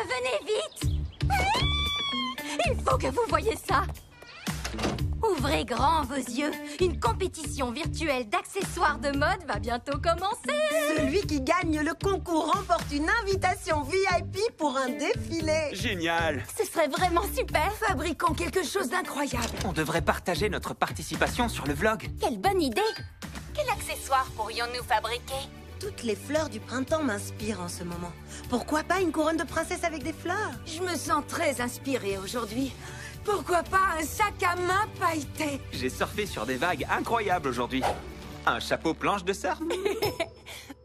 venez vite! Il faut que vous voyiez ça! Ouvrez grand vos yeux. Une compétition virtuelle d'accessoires de mode va bientôt commencer. Celui qui gagne le concours remporte une invitation VIP pour un défilé. Génial! Ce serait vraiment super. Fabriquons quelque chose d'incroyable. On devrait partager notre participation sur le vlog. Quelle bonne idée! Quel accessoire pourrions-nous fabriquer? Toutes les fleurs du printemps m'inspirent en ce moment. Pourquoi pas une couronne de princesse avec des fleurs? Je me sens très inspirée aujourd'hui. Pourquoi pas un sac à main pailleté? J'ai surfé sur des vagues incroyables aujourd'hui. Un chapeau planche de surf?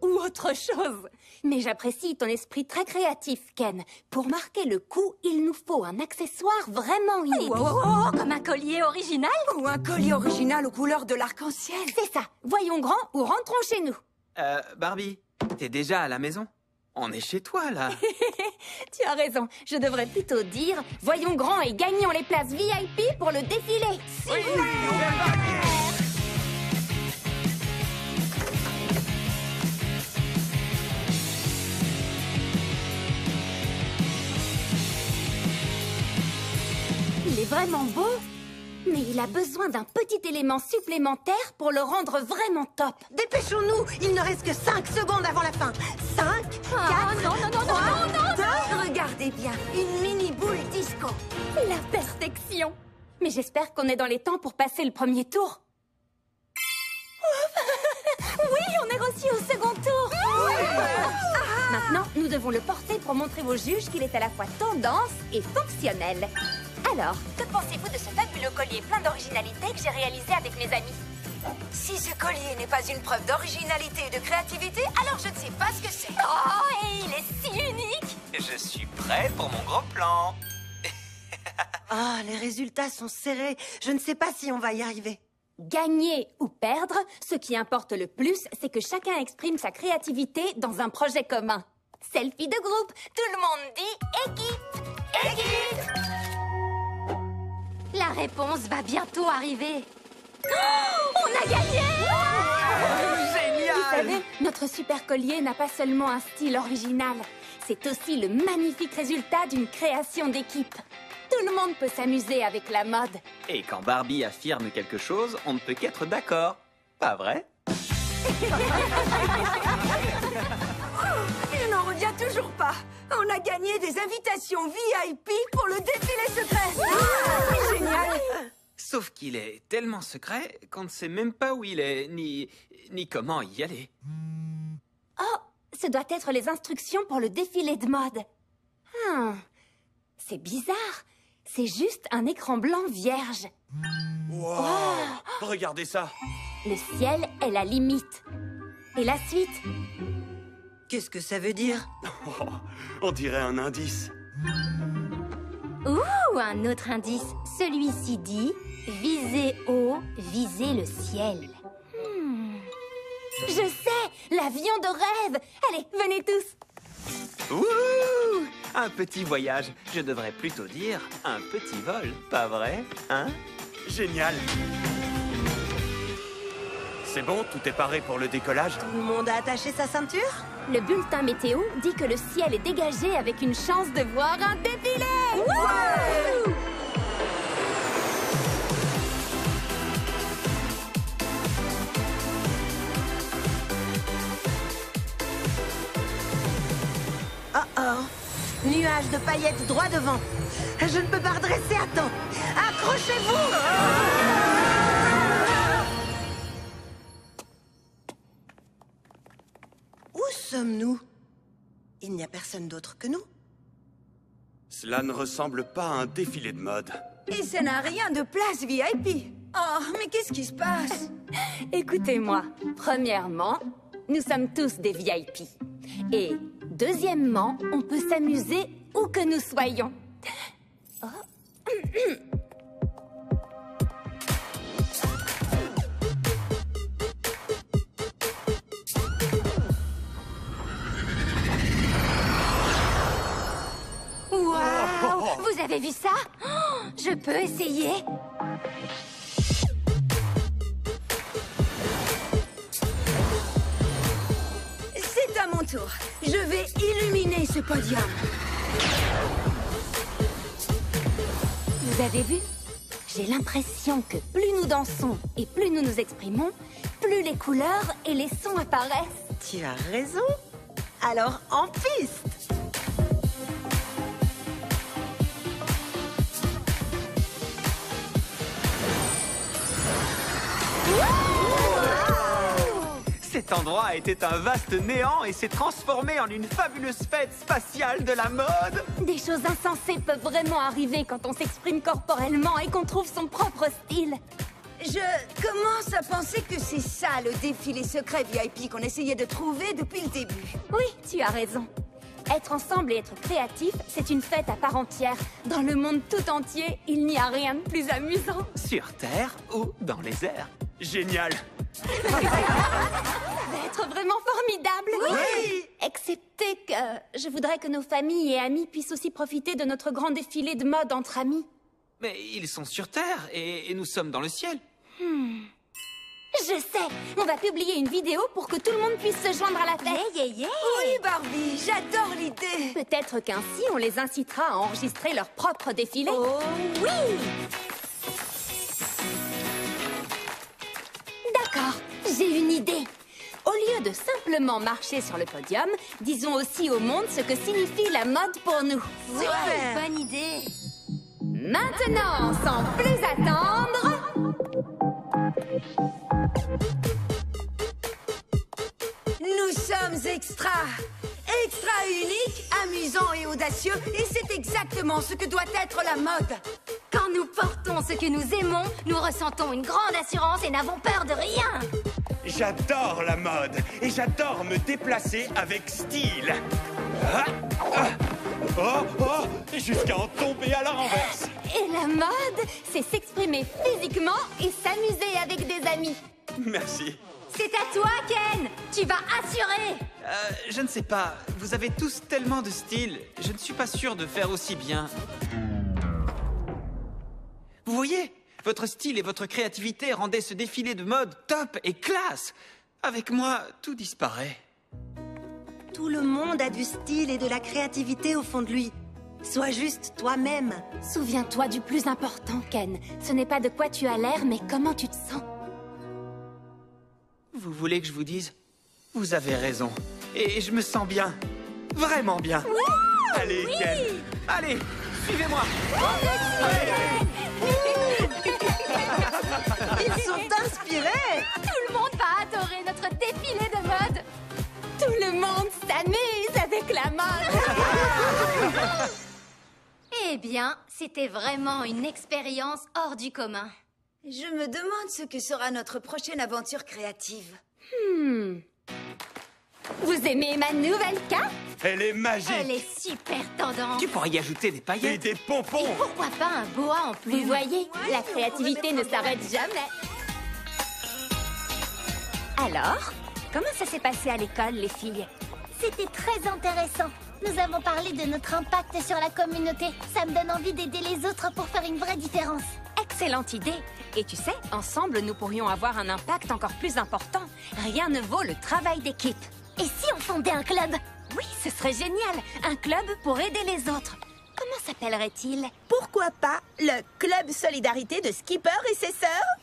Ou autre chose. Mais j'apprécie ton esprit très créatif, Ken. Pour marquer le coup, il nous faut un accessoire vraiment inédit. Oh, Comme un collier original? ou un collier original aux couleurs de l'arc-en-ciel. C'est ça. Voyons grand ou rentrons chez nous. Barbie, t'es déjà à la maison? On est chez toi, là. Tu as raison. Je devrais plutôt dire voyons grand et gagnons les places VIP pour le défilé. Il est vraiment beau, mais il a besoin d'un petit élément supplémentaire pour le rendre vraiment top. Dépêchons-nous, il ne reste que 5 secondes avant la fin. 5, 4, non, non, non, 3, non, non, 2... Regardez bien, une mini boule disco. La perfection. Mais j'espère qu'on est dans les temps pour passer le premier tour. Oui, on est reçu au second tour. Maintenant, nous devons le porter pour montrer aux juges qu'il est à la fois tendance et fonctionnel. Alors, que pensez-vous de ce fabuleux collier plein d'originalité que j'ai réalisé avec mes amis? Si ce collier n'est pas une preuve d'originalité et de créativité, alors je ne sais pas ce que c'est. Oh, et il est si unique! Je suis prêt pour mon gros plan. Ah, les résultats sont serrés. Je ne sais pas si on va y arriver. Gagner ou perdre, ce qui importe le plus, c'est que chacun exprime sa créativité dans un projet commun. Selfie de groupe, tout le monde dit équipe! Équipe! La réponse va bientôt arriver. Oh, on a gagné! Vous savez, notre super collier n'a pas seulement un style original, c'est aussi le magnifique résultat d'une création d'équipe. Tout le monde peut s'amuser avec la mode. Et quand Barbie affirme quelque chose, on ne peut qu'être d'accord. Pas vrai? Je n'en reviens toujours pas. On a gagné des invitations VIP pour le défilé secret. Ah, génial. Sauf qu'il est tellement secret qu'on ne sait même pas où il est, ni comment y aller. Oh, ce doit être les instructions pour le défilé de mode. C'est bizarre. C'est juste un écran blanc vierge. Wow. Regardez ça. Le ciel est la limite. Et la suite? Qu'est-ce que ça veut dire? Oh, on dirait un indice. Ouh, un autre indice. Celui-ci dit « Visez haut, visez le ciel ». Je sais, l'avion de rêve. Allez, venez tous. Ouh! Un petit voyage. Je devrais plutôt dire un petit vol, pas vrai? Hein? Génial. C'est bon, tout est paré pour le décollage? Tout le monde a attaché sa ceinture? Le bulletin météo dit que le ciel est dégagé avec une chance de voir un défilé. Wouhou! Oh oh. Nuage de paillettes droit devant. Je ne peux pas redresser à temps. Accrochez-vous! Où sommes-nous? Il n'y a personne d'autre que nous. Cela ne ressemble pas à un défilé de mode. Et ça n'a rien de place VIP. Oh, mais qu'est-ce qui se passe? Écoutez-moi. Premièrement, nous sommes tous des VIP. Et deuxièmement, on peut s'amuser où que nous soyons. Oh. Wow! Vous avez vu ça? Oh, je peux essayer? C'est à mon tour. Je vais illuminer ce podium. Vous avez vu? J'ai l'impression que plus nous dansons et plus nous nous exprimons, plus les couleurs et les sons apparaissent. Tu as raison. Alors, en piste! Cet endroit était un vaste néant et s'est transformé en une fabuleuse fête spatiale de la mode. Des choses insensées peuvent vraiment arriver quand on s'exprime corporellement et qu'on trouve son propre style. Je commence à penser que c'est ça le défilé secret VIP qu'on essayait de trouver depuis le début. Oui, tu as raison. Être ensemble et être créatif, c'est une fête à part entière. Dans le monde tout entier, il n'y a rien de plus amusant. Sur Terre ou dans les airs. Génial. Ça va être vraiment formidable. Oui. Excepté que je voudrais que nos familles et amis puissent aussi profiter de notre grand défilé de mode entre amis. Mais ils sont sur Terre et nous sommes dans le ciel. Je sais, on va publier une vidéo pour que tout le monde puisse se joindre à la fête. Oui, Barbie, j'adore l'idée. Peut-être qu'ainsi, on les incitera à enregistrer leur propre défilé. Oh oui. D'accord, j'ai une idée. Au lieu de simplement marcher sur le podium, disons aussi au monde ce que signifie la mode pour nous. Super. Bonne idée. Maintenant, sans plus attendre... Nous sommes extra uniques, amusants et audacieux, et c'est exactement ce que doit être la mode. Quand nous portons ce que nous aimons, nous ressentons une grande assurance et n'avons peur de rien. J'adore la mode et j'adore me déplacer avec style. Ah, ah, oh, oh, jusqu'à en tomber à la renverse. Et la mode, c'est s'exprimer physiquement et s'amuser avec des amis. Merci. C'est à toi, Ken. Tu vas assurer. Je ne sais pas, vous avez tous tellement de style, je ne suis pas sûr de faire aussi bien. Vous voyez, votre style et votre créativité rendaient ce défilé de mode top et classe. Avec moi, tout disparaît. Tout le monde a du style et de la créativité au fond de lui. Sois juste toi-même. Souviens-toi du plus important, Ken. Ce n'est pas de quoi tu as l'air, mais comment tu te sens. Vous voulez que je vous dise? Vous avez raison. Et je me sens bien. Vraiment bien. Allez, Ken. Allez, suivez-moi. Ils sont inspirés. Tout le monde va adorer notre défilé de mode. Tout le monde s'amuse avec la mode. Eh bien, c'était vraiment une expérience hors du commun. Je me demande ce que sera notre prochaine aventure créative. Vous aimez ma nouvelle cape? Elle est magique. Elle est super tendance. Tu pourrais y ajouter des Et paillettes. des pompons. Pourquoi pas un boa en Vous plus? voyez, la créativité ne s'arrête jamais. Alors, comment ça s'est passé à l'école, les filles? C'était très intéressant. Nous avons parlé de notre impact sur la communauté. Ça me donne envie d'aider les autres pour faire une vraie différence. Excellente idée. Et tu sais, ensemble, nous pourrions avoir un impact encore plus important. Rien ne vaut le travail d'équipe. Et si on fondait un club? Oui, ce serait génial. Un club pour aider les autres. Comment s'appellerait-il? Pourquoi pas le Club Solidarité de Skipper et ses sœurs?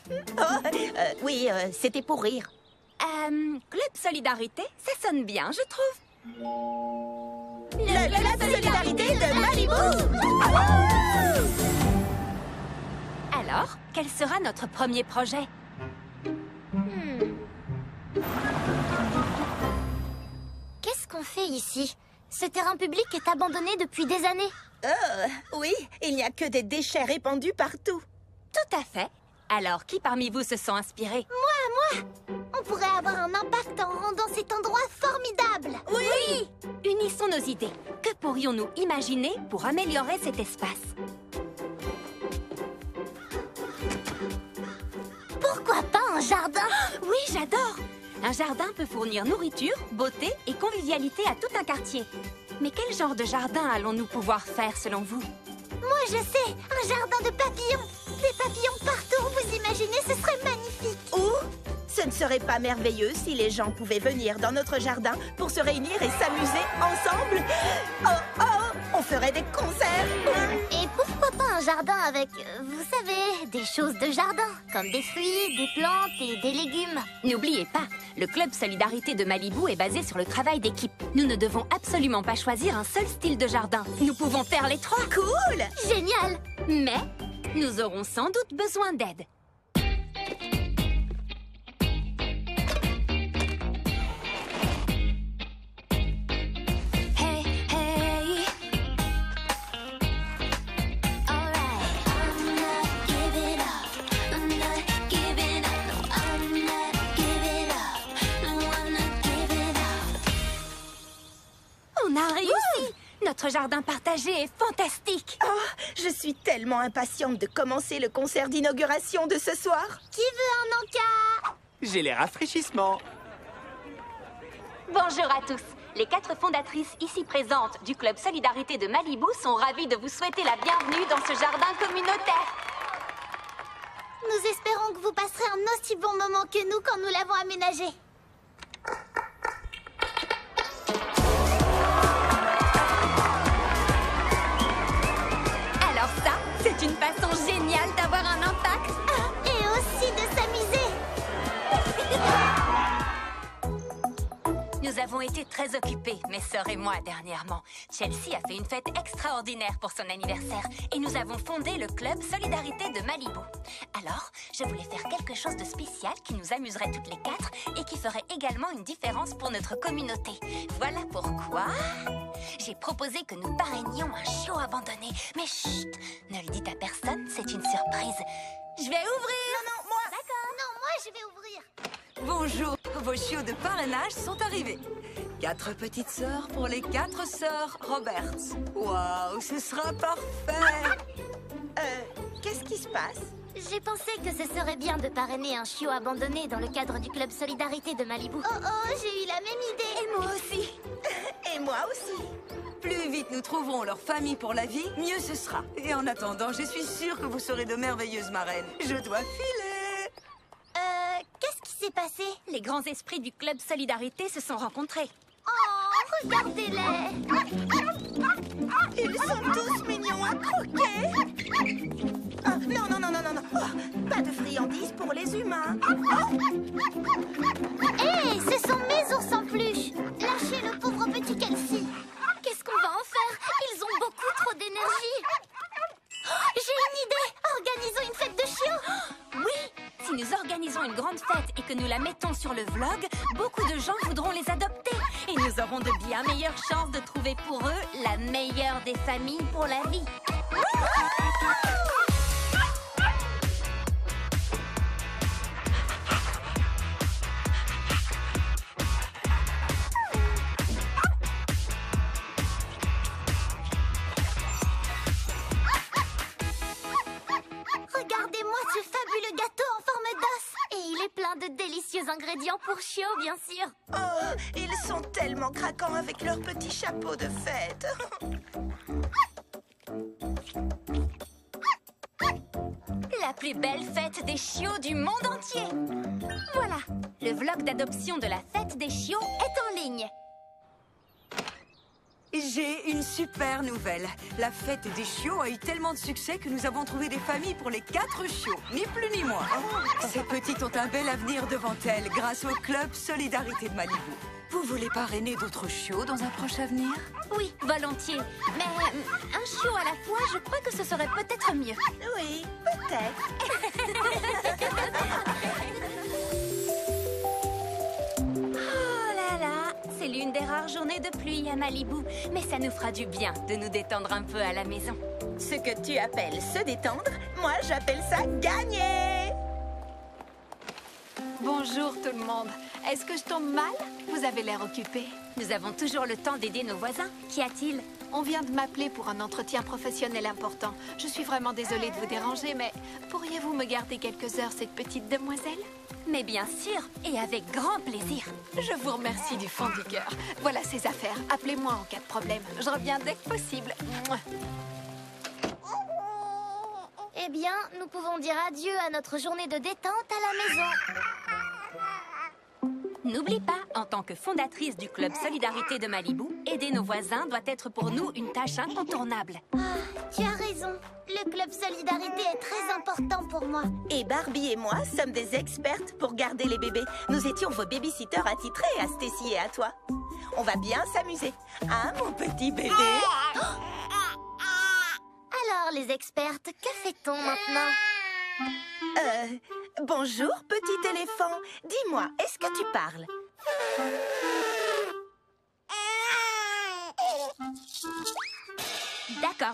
Oui, c'était pour rire. Club Solidarité, ça sonne bien, je trouve. Le Club Solidarité de Malibu! Alors, quel sera notre premier projet? Qu'est-ce qu'on fait ici? Ce terrain public est abandonné depuis des années. Oui, il n'y a que des déchets répandus partout. Tout à fait. Alors, qui parmi vous se sent inspiré? Moi! On pourrait avoir un impact en rendant cet endroit formidable. Oui! Unissons nos idées. Que pourrions-nous imaginer pour améliorer cet espace? Pourquoi pas un jardin? Oui, j'adore! Un jardin peut fournir nourriture, beauté et convivialité à tout un quartier. Mais quel genre de jardin allons-nous pouvoir faire selon vous? Moi, je sais, un jardin de papillons. Des papillons partout, vous imaginez, ce serait magnifique. Ou ce ne serait pas merveilleux si les gens pouvaient venir dans notre jardin pour se réunir et s'amuser ensemble? Oh, On ferait des concerts. Et pourquoi pas un jardin avec, vous savez, des choses de jardin, comme des fruits, des plantes et des légumes. N'oubliez pas, le Club Solidarité de Malibu est basé sur le travail d'équipe. Nous ne devons absolument pas choisir un seul style de jardin. Nous pouvons faire les trois. Cool. Génial! Mais nous aurons sans doute besoin d'aide. Hey, hey. Alright. I'm not giving up. I'm not giving up. No, I'm not giving up. No, I'm not giving up. On a réussi! Notre jardin partagé est fantastique! Oh, je suis tellement impatiente de commencer le concert d'inauguration de ce soir. Qui veut un encas? J'ai les rafraîchissements. Bonjour à tous! Les 4 fondatrices ici présentes du Club Solidarité de Malibu sont ravies de vous souhaiter la bienvenue dans ce jardin communautaire. Nous espérons que vous passerez un aussi bon moment que nous quand nous l'avons aménagé. Alors ça, c'est une façon géniale d'avoir un impact! Et aussi de s'amuser. Nous avons été très occupés, mes sœurs et moi, dernièrement. Chelsea a fait une fête extraordinaire pour son anniversaire et nous avons fondé le Club Solidarité de Malibu. Alors, je voulais faire quelque chose de spécial qui nous amuserait toutes les 4 et qui ferait également une différence pour notre communauté. Voilà pourquoi j'ai proposé que nous parrainions un chiot abandonné. Mais chut, ne le dites à personne, c'est une surprise. Je vais ouvrir! Non, moi. D'accord, non, moi je vais ouvrir. Bonjour, vos chiots de parrainage sont arrivés. 4 petites sœurs pour les 4 sœurs Roberts. Waouh, ce sera parfait. Qu'est-ce qui se passe? J'ai pensé que ce serait bien de parrainer un chiot abandonné dans le cadre du Club Solidarité de Malibu. Oh, j'ai eu la même idée. Et moi aussi. Et moi aussi. Plus vite nous trouverons leur famille pour la vie, mieux ce sera. Et en attendant, je suis sûre que vous serez de merveilleuses marraines. Je dois filer. Qu'est-ce qui s'est passé? Les grands esprits du Club Solidarité se sont rencontrés. Oh, regardez-les. Ils sont tous mignons à croquer. Ah, non, non, non, non, non, non. Oh, pas de friandises pour les humains. Hé, ce sont mes ours en peluche. Lâchez le pauvre petit Kelsey. Qu'est-ce qu'on va en faire? Ils ont beaucoup trop d'énergie. Oh, j'ai une idée. Organisons une fête de chiots. Oui, si nous organisons une grande fête et que nous la mettons sur le vlog, beaucoup de gens voudront les adopter. Et nous aurons de bien meilleures chances de trouver pour eux la meilleure des familles pour la vie. Regardez-moi ce fabuleux gâteau en forme d'os. Et il est plein de délicieux ingrédients pour chiots, bien sûr. Oh, ils sont tellement craquants avec leurs petits chapeaux de fête. La plus belle fête des chiots du monde entier. Voilà, le vlog d'adoption de la fête des chiots est en ligne. J'ai une super nouvelle. La fête des chiots a eu tellement de succès que nous avons trouvé des familles pour les 4 chiots, ni plus ni moins. Ces petites ont un bel avenir devant elles grâce au Club Solidarité de Malibu. Vous voulez parrainer d'autres chiots dans un proche avenir? Oui, volontiers. Mais un chiot à la fois, je crois que ce serait peut-être mieux. Oui, peut-être. Oh là là, c'est l'une des rares journées de pluie à Malibu. Mais ça nous fera du bien de nous détendre un peu à la maison. Ce que tu appelles se détendre, moi j'appelle ça gagner. Bonjour tout le monde. Est-ce que je tombe mal? Vous avez l'air occupé. Nous avons toujours le temps d'aider nos voisins. Qu'y a-t-il? On vient de m'appeler pour un entretien professionnel important. Je suis vraiment désolée de vous déranger, mais pourriez-vous me garder quelques heures, cette petite demoiselle? Mais bien sûr, et avec grand plaisir. Je vous remercie du fond du cœur. Voilà ces affaires. Appelez-moi en cas de problème. Je reviens dès que possible. Mouah. Eh bien, nous pouvons dire adieu à notre journée de détente à la maison. N'oublie pas, en tant que fondatrice du Club Solidarité de Malibu, aider nos voisins doit être pour nous une tâche incontournable. Tu as raison. Le club Solidarité est très important pour moi. Et Barbie et moi sommes des expertes pour garder les bébés. Nous étions vos babysitters attitrés à Stacy et à toi. On va bien s'amuser. Hein, mon petit bébé? Alors, les expertes, que fait-on maintenant? Bonjour, petit éléphant. Dis-moi, est-ce que tu parles?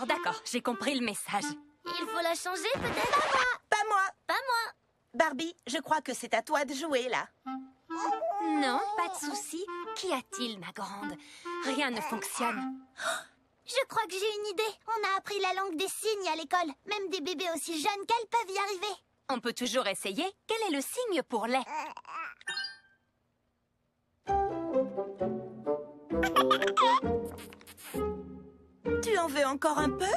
D'accord, j'ai compris le message. Il faut la changer, peut-être? Pas moi. Pas moi. Barbie, je crois que c'est à toi de jouer, là. Non, pas de souci. Qu'y a-t-il, ma grande? Rien ne fonctionne. Je crois que j'ai une idée. On a appris la langue des signes à l'école. Même des bébés aussi jeunes qu'elles peuvent y arriver. On peut toujours essayer. Quel est le signe pour lait? Tu en veux encore un peu?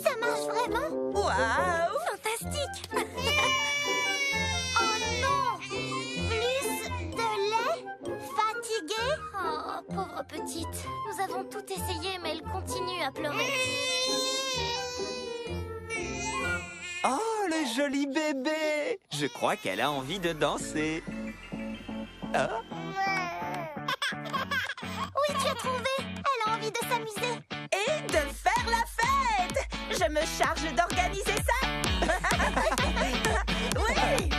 Ça marche vraiment? Waouh! Fantastique! Oh non! Plus de lait? Fatiguée? Oh, pauvre petite. Nous avons tout essayé, mais elle continue à pleurer. Oh, le joli bébé! Je crois qu'elle a envie de danser. Ah, Oui, tu as trouvé! Elle a envie de s'amuser. Et de faire la fête! Je me charge d'organiser ça! Oui!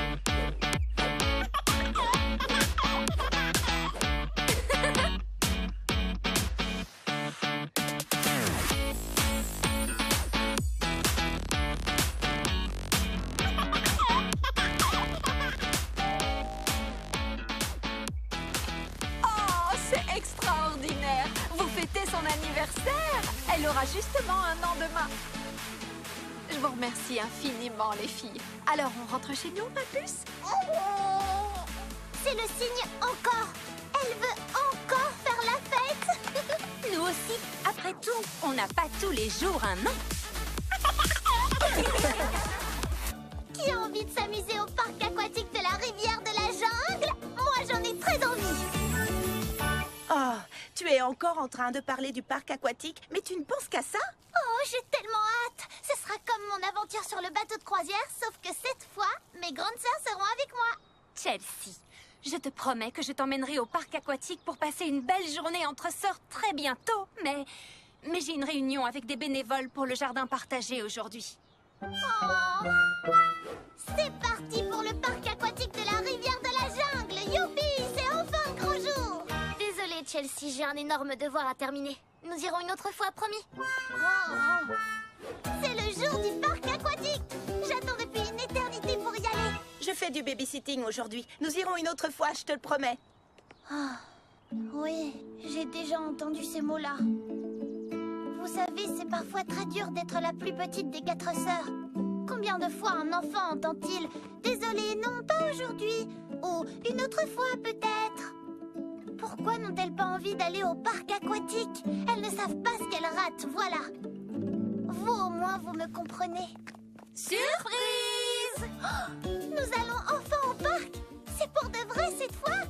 Oh, c'est extraordinaire! Vous fêtez son anniversaire! Elle aura justement un an demain. Je vous remercie infiniment, les filles. Alors, on rentre chez nous, ma puce? C'est le signe encore. Elle veut encore faire la fête. Nous aussi. Après tout, on n'a pas tous les jours un an. Qui a envie de s'amuser au parc aquatique de la rivière de la jungle? Moi, j'en ai très envie. Oh, tu es encore en train de parler du parc aquatique, mais tu ne penses qu'à ça? Oh, j'ai tellement hâte. Ce sera comme mon aventure sur le bateau de croisière, sauf que cette fois, mes grandes sœurs seront avec moi. Chelsea, je te promets que je t'emmènerai au parc aquatique pour passer une belle journée entre sœurs très bientôt, mais j'ai une réunion avec des bénévoles pour le jardin partagé aujourd'hui. Oh. C'est parti pour le parc aquatique de la rivière de la jungle. Youpi, c'est enfin le grand jour. Désolée, Chelsea, j'ai un énorme devoir à terminer. Nous irons une autre fois, promis. C'est le jour du parc aquatique. J'attends depuis une éternité pour y aller. Je fais du babysitting aujourd'hui. Nous irons une autre fois, je te le promets. Oui, j'ai déjà entendu ces mots-là. Vous savez, c'est parfois très dur d'être la plus petite des 4 sœurs. Combien de fois un enfant entend-il « Désolé, non, pas aujourd'hui » ou « Une autre fois, peut-être » Pourquoi n'ont-elles pas envie d'aller au parc aquatique? Elles ne savent pas ce qu'elles ratent, voilà. Vous, au moins, vous me comprenez. Surprise! Nous allons enfin au parc. C'est pour de vrai cette fois?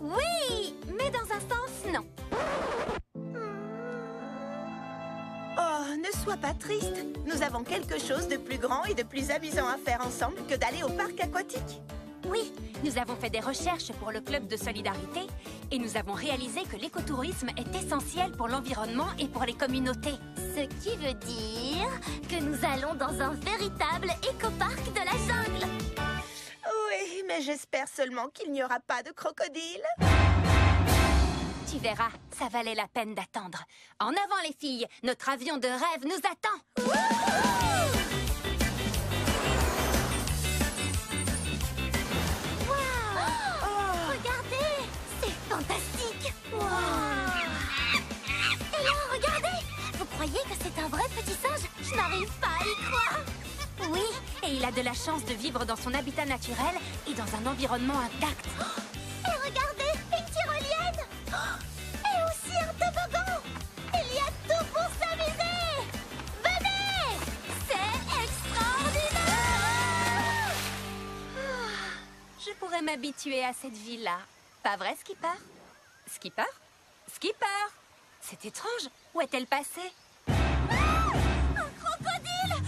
Oui, mais dans un sens, non. Oh, ne sois pas triste. Nous avons quelque chose de plus grand et de plus amusant à faire ensemble que d'aller au parc aquatique. Oui, nous avons fait des recherches pour le club de solidarité et nous avons réalisé que l'écotourisme est essentiel pour l'environnement et pour les communautés. Ce qui veut dire que nous allons dans un véritable écoparc de la jungle. Oui, mais j'espère seulement qu'il n'y aura pas de crocodile. Tu verras, ça valait la peine d'attendre. En avant les filles, notre avion de rêve nous attend. Regardez, c'est fantastique. Et là, regardez. Vous croyez que c'est un vrai petit singe? Je n'arrive pas à y croire. Oui, et il a de la chance de vivre dans son habitat naturel et dans un environnement intact. Et regardez, une tyrolienne. Et aussi un toboggan. Il y a tout pour s'amuser. Venez. C'est extraordinaire. m'habituer à cette vie-là. Pas vrai, Skipper? Skipper? Skipper? C'est étrange. Où est-elle passée? Un crocodile!